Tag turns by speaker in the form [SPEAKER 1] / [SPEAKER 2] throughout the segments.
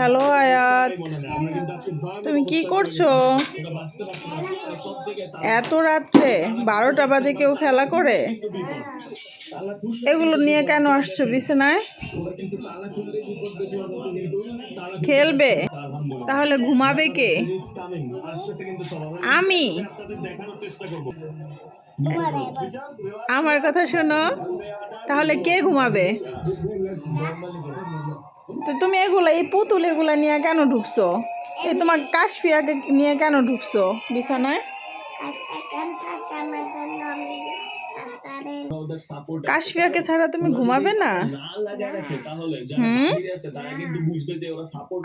[SPEAKER 1] Hello আয়াত, তুমি কি করছো এত রাত্রে? 12টা বাজে কেউ খেলা করে? এগুলো নিয়ে কেন আসছো বিছানায়? খেলবে? তাহলে ঘুমাবে কে? আমি? আমার কথা শোনো, তাহলে কে ঘুমাবে? তো তুমি এই পুতুল এগুলা নিয়ে কেন ঢুকছো? এই তোমার কাশফিয়াকে নিয়ে কেন ঢুকছো বিছানায়? কাশফিয়াকে ছাড়া তুমি ঘুমাবে না?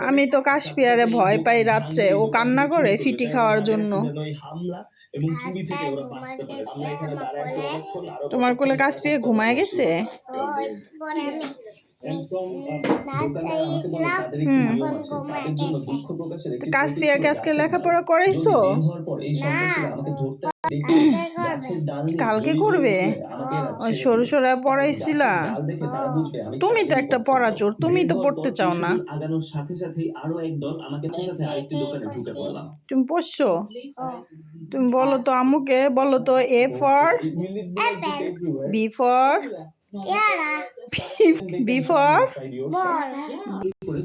[SPEAKER 1] আমি তো কাশফিয়ারে ভয় পাই রাত্রে, ও কান্না করে ফিটি খাওয়ার জন্য। তোমার কোলে কাশফিয়া ঘুমায় গেছে? কাশফিয়াকে আজকে লেখাপড়া করাইছো? কালকে করবে? ওই সরু সরা পড়াইছিলা? তুমি তো একটা পড়াচোর, তুমি তো পড়তে চাও না। তুমি পড়ছো? তুমি বলো তো আম্মুকে, বলো তো A for B for B for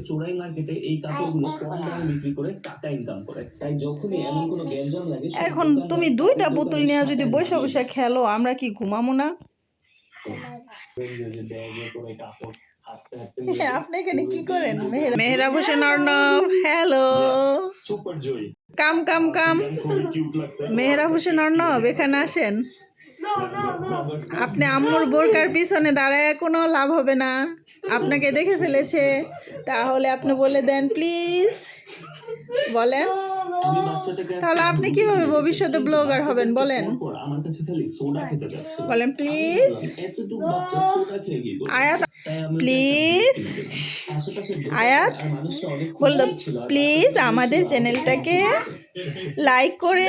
[SPEAKER 1] চোরাই মার্কেটে এই কাপড়গুলো কম দামে বিক্রি করে টাকা ইনকাম করে। তাই যখনই এমন কোনো গ্যাঞ্জাম লাগে, এখন তুমি দুইটা বোতল নিয়ে যদি বসে বসে খেলো, আমরা কি ঘুমাবো না? আপনি এখানে কি করেন? মেহরাব হোসেন অর্ণব, হ্যালো। কাম কাম কাম। মেহরাব হোসেন অর্ণব, এখানে আসেন। আপনি আম্মুর বোরকার পিছনে দাঁড়ায় কোনো লাভ হবে না, আপনাকে দেখে ফেলেছে। তাহলে আপনি বলে দেন প্লিজ, বলেন। তাহলে আপনি কিভাবে ভবিষ্যতে ব্লগার হবেন বলেন? বলেন প্লিজ। আয়াত প্লিজ, আয়াত বললো প্লিজ আমাদের চ্যানেলটাকে লাইক করে